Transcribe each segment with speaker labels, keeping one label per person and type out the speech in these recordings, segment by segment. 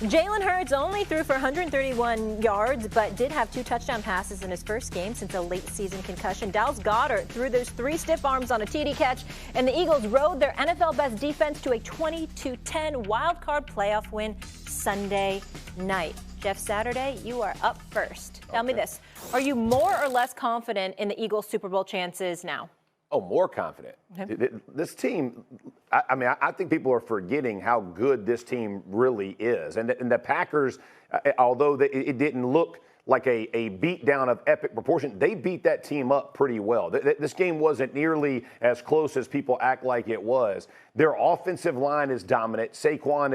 Speaker 1: Jalen Hurts only threw for 131 yards, but did have 2 touchdown passes in his first game since a late-season concussion. Dallas Goedert threw those 3 stiff arms on a TD catch, and the Eagles rode their NFL-best defense to a 20-10 wild-card playoff win Sunday night. Jeff Saturday, you are up first. Tell me this. Are you more or less confident in the Eagles' Super Bowl chances now?
Speaker 2: Oh, more confident. Okay. This team, I think people are forgetting how good this team really is. And the Packers, although it didn't look like a beatdown of epic proportion, they beat that team up pretty well. This game wasn't nearly as close as people act like it was. Their offensive line is dominant. Saquon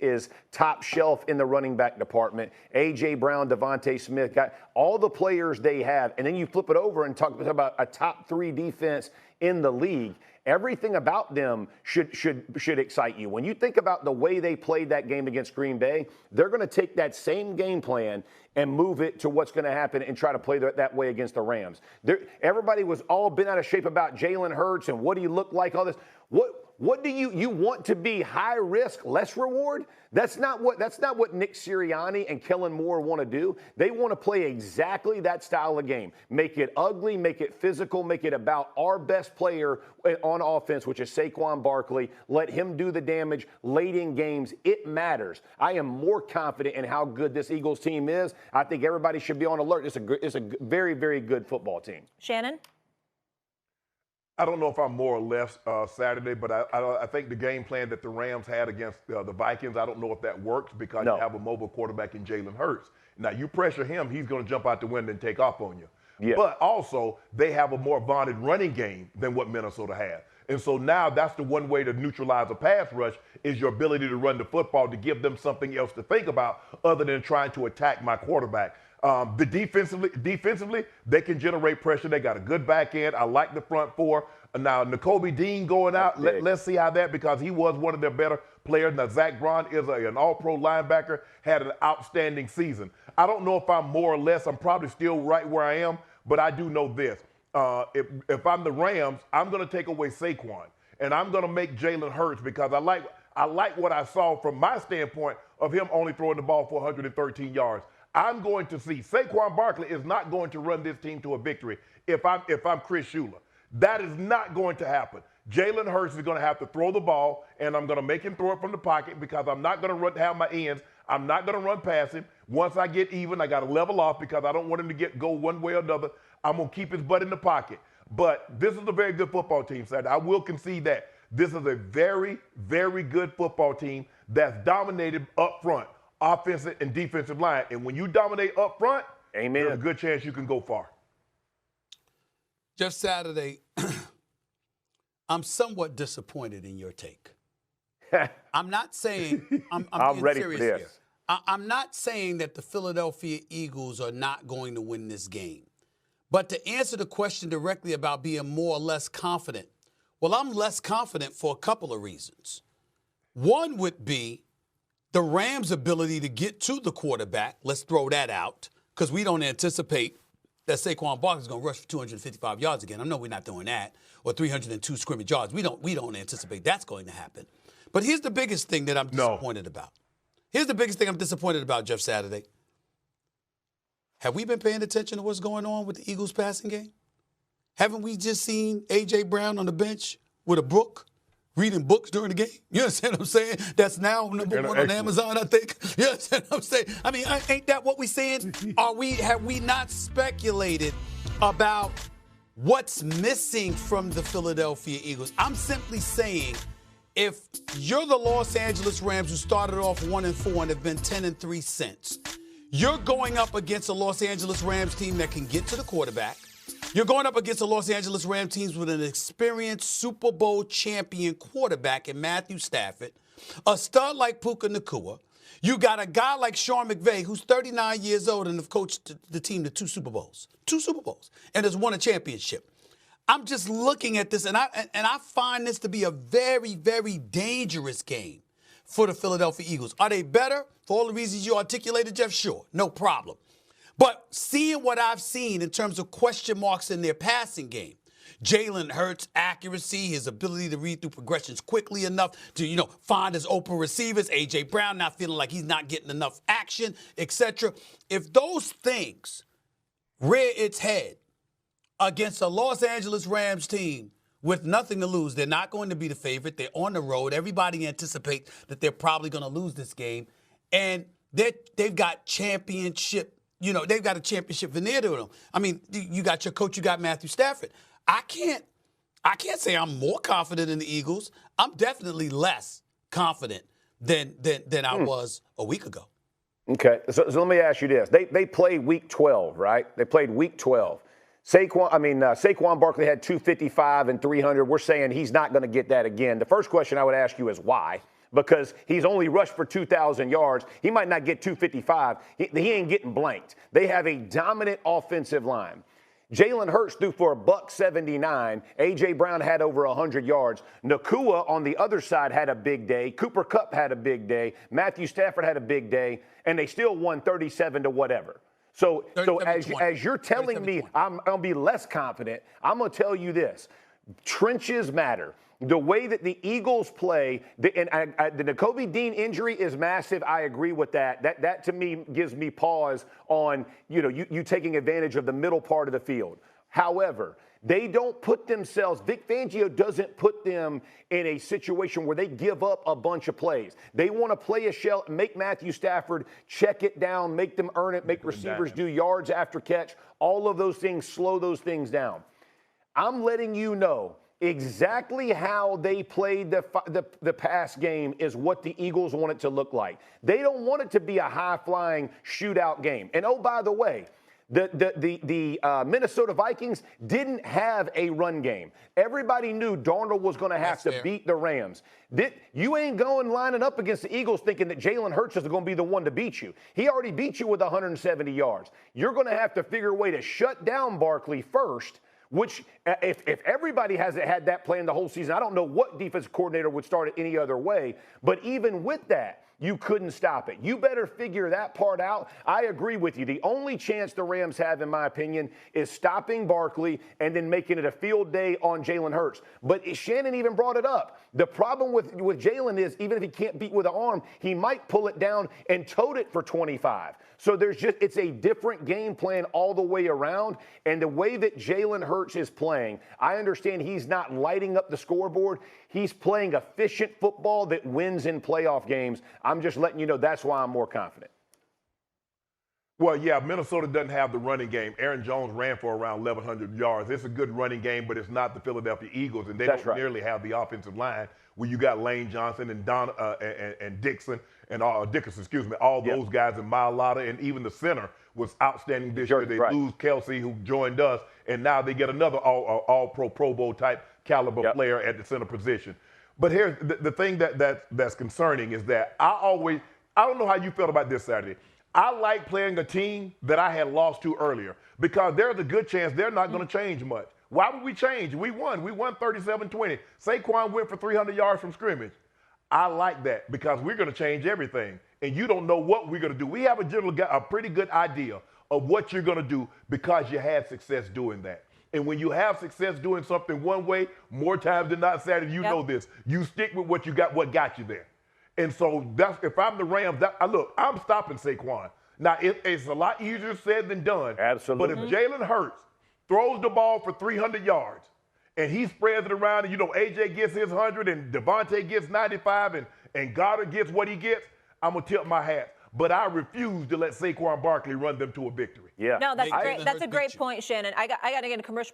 Speaker 2: is top shelf in the running back department. A.J. Brown, Devontae Smith, got all the players they have. And then you flip it over and talk about a top 3 defense in the league. Everything about them should excite you. When you think about the way they played that game against Green Bay, they're going to take that same game plan and move it to what's going to happen and try to play that way against the Rams. Everybody was all bent out of shape about Jalen Hurts and what he looked like, all this. What do you want to be high risk, less reward? That's not what Nick Sirianni and Kellen Moore want to do. They want to play exactly that style of game. Make it ugly, make it physical, make it about our best player on offense, which is Saquon Barkley. Let him do the damage late in games. It matters. I am more confident in how good this Eagles team is. I think everybody should be on alert. It's a very, very good football team.
Speaker 1: Shannon?
Speaker 3: I don't know if I'm more or less Saturday, but I think the game plan that the Rams had against the Vikings, I don't know if that works because you have a mobile quarterback in Jalen Hurts. Now, you pressure him, he's going to jump out the window and take off on you. Yeah. But also, they have a more vaunted running game than what Minnesota has. And so now that's the one way to neutralize a pass rush is your ability to run the football to give them something else to think about other than trying to attack my quarterback. Defensively, they can generate pressure. They got a good back end. I like the front 4. Now, Nakobe Dean going out, let's see how that, because he was one of their better players. Now, Zach Braun is an all-pro linebacker, had an outstanding season. I don't know if I'm more or less. I'm probably still right where I am, but I do know this. If I'm the Rams, I'm going to take away Saquon, and I'm going to make Jalen Hurts because I like what I saw from my standpoint of him only throwing the ball for 113 yards. I'm going to see Saquon Barkley is not going to run this team to a victory if I'm Chris Shula. That is not going to happen. Jalen Hurts is going to have to throw the ball, and I'm going to make him throw it from the pocket because I'm not going to have my ends. I'm not going to run past him. Once I get even, I got to level off because I don't want him to go one way or another. I'm going to keep his butt in the pocket. But this is a very good football team, Saturday. I will concede that. This is a very, very good football team that's dominated up front, offensive and defensive line. And when you dominate up front, there's a good chance you can go far.
Speaker 4: Jeff Saturday, I'm somewhat disappointed in your take. I'm not saying I'm
Speaker 2: ready
Speaker 4: serious
Speaker 2: for this.
Speaker 4: Here. I'm not saying that the Philadelphia Eagles are not going to win this game. But to answer the question directly about being more or less confident, well, I'm less confident for a couple of reasons. One would be the Rams' ability to get to the quarterback. Let's throw that out because we don't anticipate that Saquon Barkley is going to rush for 255 yards again. I know we're not doing that, or 302 scrimmage yards. We don't anticipate that's going to happen. But here's the biggest thing that I'm disappointed about. Here's the biggest thing I'm disappointed about, Jeff Saturday. Have we been paying attention to what's going on with the Eagles passing game? Haven't we just seen A.J. Brown on the bench with a book, reading books during the game? You understand what I'm saying? That's now number 1 on Amazon, I think. You understand what I'm saying? I mean, ain't that what we're saying? Have we not speculated about what's missing from the Philadelphia Eagles? I'm simply saying if you're the Los Angeles Rams who started off 1-4 and have been 10-3 since, you're going up against a Los Angeles Rams team that can get to the quarterback. You're going up against a Los Angeles Rams team with an experienced Super Bowl champion quarterback in Matthew Stafford, a stud like Puka Nacua. You got a guy like Sean McVay, who's 39 years old and have coached the team to 2 Super Bowls, and has won a championship. I'm just looking at this, and I find this to be a very, very dangerous game for the Philadelphia Eagles. Are they better? For all the reasons you articulated, Jeff, sure, no problem. But seeing what I've seen in terms of question marks in their passing game, Jalen Hurts' accuracy, his ability to read through progressions quickly enough to, find his open receivers, A.J. Brown not feeling like he's not getting enough action, etc. If those things rear its head against a Los Angeles Rams team with nothing to lose, they're not going to be the favorite. They're on the road. Everybody anticipates that they're probably going to lose this game. And they've got championship, they've got a championship veneer to them. I mean, you got your coach, you got Matthew Stafford. I can't say I'm more confident in the Eagles. I'm definitely less confident than I was a week ago.
Speaker 2: Okay, so let me ask you this. They played week 12, right? They played week 12. Saquon Barkley had 255 and 300. We're saying he's not going to get that again. The first question I would ask you is why? Because he's only rushed for 2,000 yards. He might not get 255. He ain't getting blanked. They have a dominant offensive line. Jalen Hurts threw for $179. A.J. Brown had over 100 yards. Nakua on the other side had a big day. Cooper Kupp had a big day. Stafford had a big day. And they still won 37 to whatever. So as you're telling me I'm going to be less confident, I'm going to tell you this. Trenches matter. The way that the Eagles play, the Nakobe Dean injury is massive. I agree with that. That to me gives me pause on, you taking advantage of the middle part of the field. However, they don't put themselves, Vic Fangio doesn't put them in a situation where they give up a bunch of plays. They want to play a shell, make Matthew Stafford check it down, make them earn it, make receivers do yards after catch, all of those things, slow those things down. I'm letting you know exactly how they played the pass game is what the Eagles want it to look like. They don't want it to be a high-flying shootout game. And, oh, by the way, the Minnesota Vikings didn't have a run game. Everybody knew Darnold was going to have to beat the Rams. You ain't going lining up against the Eagles thinking that Jalen Hurts is going to be the one to beat you. He already beat you with 170 yards. You're going to have to figure a way to shut down Barkley first, which if everybody hasn't had that plan the whole season, I don't know what defensive coordinator would start it any other way. But even with that, you couldn't stop it. You better figure that part out. I agree with you. The only chance the Rams have, in my opinion, is stopping Barkley and then making it a field day on Jalen Hurts. But Shannon even brought it up. The problem with Jalen is even if he can't beat with an arm, he might pull it down and tote it for 25. So it's a different game plan all the way around. And the way that Jalen Hurts is playing, I understand he's not lighting up the scoreboard. He's playing efficient football that wins in playoff games. I'm just letting you know that's why I'm more confident.
Speaker 3: Well, yeah, Minnesota doesn't have the running game. Aaron Jones ran for around 1,100 yards. It's a good running game, but it's not the Philadelphia Eagles, and they don't nearly have the offensive line where you got Lane Johnson and Dixon and Dickerson, all those guys in Mailata, and even the center was outstanding this year. They lose Kelsey, who joined us, and now they get another all-pro, Pro Bowl type caliber player at the center position. But here's the thing that's concerning is that I don't know how you felt about this Saturday. I like playing a team that I had lost to earlier because there's a good chance they're not going to change much. Why would we change? We won. We won 37-20. Saquon went for 300 yards from scrimmage. I like that because we're going to change everything, and you don't know what we're going to do. We have a pretty good idea of what you're going to do because you had success doing that. And when you have success doing something one way, more times than not, Saturday, you know this. You stick with what you got, what got you there. And so if I'm the Rams, look, I'm stopping Saquon. Now, it's a lot easier said than done.
Speaker 2: Absolutely.
Speaker 3: But if Jalen Hurts throws the ball for 300 yards and he spreads it around and, A.J. gets his 100 and Devontae gets 95 and Goddard gets what he gets, I'm going to tip my hat. But I refuse to let Saquon Barkley run them to a victory.
Speaker 2: Yeah.
Speaker 1: No, that's great. That's a great point, Shannon. I got to get a commercial.